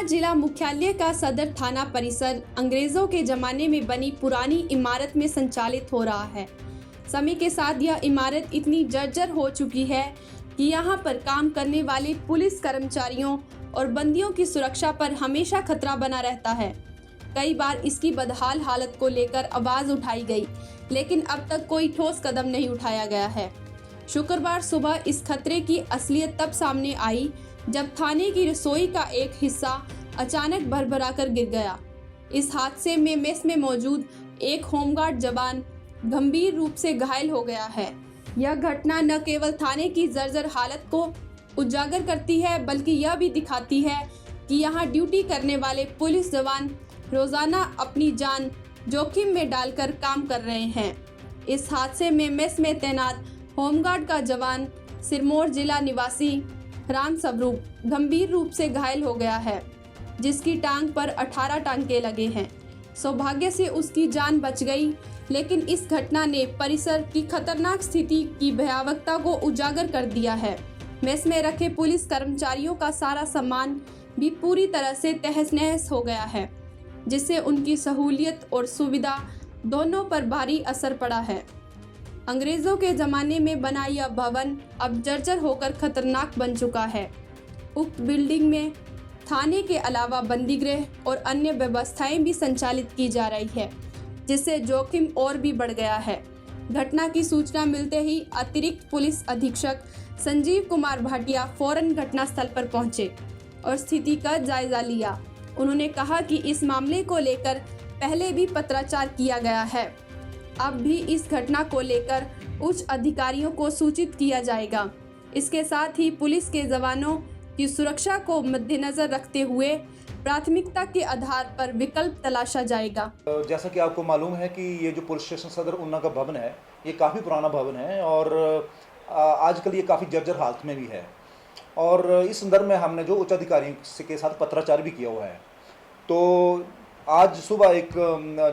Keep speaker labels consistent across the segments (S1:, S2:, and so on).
S1: जिला मुख्यालय का सदर थाना परिसर अंग्रेजों के जमाने में बनी पुरानी इमारत में संचालित हो रहा है। समय के साथ यह इमारत इतनी जर्जर हो चुकी है कि यहाँ पर काम करने वाले पुलिस कर्मचारियों और बंदियों की सुरक्षा पर हमेशा खतरा बना रहता है। कई बार इसकी बदहाल हालत को लेकर आवाज उठाई गई, लेकिन अब तक कोई ठोस कदम नहीं उठाया गया है। शुक्रवार सुबह इस खतरे की असलियत तब सामने आई जब थाने की रसोई का एक हिस्सा अचानक भरभराकर गिर गया। इस हादसे में मेस में मौजूद एक होमगार्ड जवान गंभीर रूप से घायल हो गया है। यह घटना न केवल थाने की जर्जर हालत को उजागर करती है, बल्कि यह भी दिखाती है कि यहाँ ड्यूटी करने वाले पुलिस जवान रोजाना अपनी जान जोखिम में डालकर काम कर रहे हैं। इस हादसे में मेस में तैनात होमगार्ड का जवान सिरमौर जिला निवासी राम स्वरूप गंभीर रूप से घायल हो गया है, जिसकी टांग पर 18 टांके लगे हैं। सौभाग्य से उसकी जान बच गई, लेकिन इस घटना ने परिसर की खतरनाक स्थिति की भयावहता को उजागर कर दिया है। मेस में रखे पुलिस कर्मचारियों का सारा सामान भी पूरी तरह से तहस नहस हो गया है, जिससे उनकी सहूलियत और सुविधा दोनों पर भारी असर पड़ा है। अंग्रेजों के ज़माने में बना यह भवन अब जर्जर होकर खतरनाक बन चुका है। उक्त बिल्डिंग में थाने के अलावा बंदीगृह और अन्य व्यवस्थाएं भी संचालित की जा रही है, जिससे जोखिम और भी बढ़ गया है। घटना की सूचना मिलते ही अतिरिक्त पुलिस अधीक्षक संजीव कुमार भाटिया फौरन घटनास्थल पर पहुंचे और स्थिति का जायजा लिया। उन्होंने कहा कि इस मामले को लेकर पहले भी पत्राचार किया गया है। अब भी इस घटना को लेकर उच्च अधिकारियों को सूचित किया जाएगा। इसके साथ ही पुलिस के जवानों की सुरक्षा को मद्देनजर रखते हुए प्राथमिकता के आधार पर विकल्प तलाशा जाएगा।
S2: जैसा कि आपको मालूम है कि ये जो पुलिस स्टेशन सदर ऊना का भवन है, ये काफ़ी पुराना भवन है और आजकल ये काफ़ी जर्जर हालत में भी है। और इस संदर्भ में हमने जो उच्च अधिकारियों के साथ पत्राचार भी किया हुआ है। तो आज सुबह एक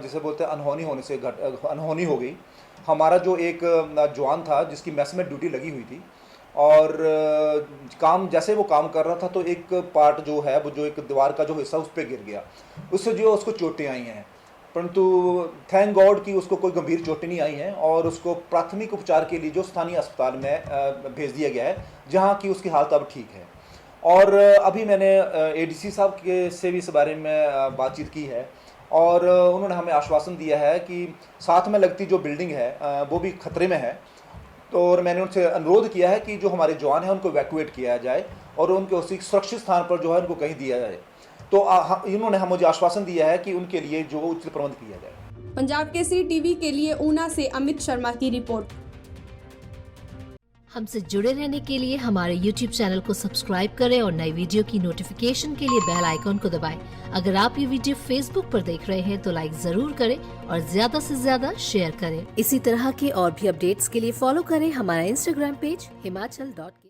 S2: जिसे बोलते हैं अनहोनी हो गई। हमारा जो एक जवान था जिसकी मेस में ड्यूटी लगी हुई थी और जैसे वो काम कर रहा था तो एक पार्ट जो है वो जो एक दीवार का जो हिस्सा उस पर गिर गया। उससे जो उसको चोटें आई हैं, परंतु थैंक गॉड कि उसको कोई गंभीर चोटें नहीं आई हैं और उसको प्राथमिक उपचार के लिए जो स्थानीय अस्पताल में भेज दिया गया है, जहाँ की उसकी हालत अब ठीक है। और अभी मैंने एडीसी साहब से भी इस बारे में बातचीत की है और उन्होंने हमें आश्वासन दिया है कि साथ में लगती जो बिल्डिंग है वो भी खतरे में है। तो और मैंने उनसे अनुरोध किया है कि जो हमारे जवान हैं उनको इवैक्यूएट किया जाए और उनको उसी सुरक्षित स्थान पर जो है उनको कहीं दिया जाए। तो इन्होंने मुझे आश्वासन दिया है कि उनके लिए जो उचित प्रबंध किया जाए।
S1: पंजाब केसरी टीवी के लिए ऊना से अमित शर्मा की रिपोर्ट।
S3: हमसे जुड़े रहने के लिए हमारे YouTube चैनल को सब्सक्राइब करें और नई वीडियो की नोटिफिकेशन के लिए बेल आइकॉन को दबाएं। अगर आप ये वीडियो Facebook पर देख रहे हैं तो लाइक जरूर करें और ज्यादा से ज्यादा शेयर करें। इसी तरह के और भी अपडेट्स के लिए फॉलो करें हमारा Instagram पेज himachal.ke।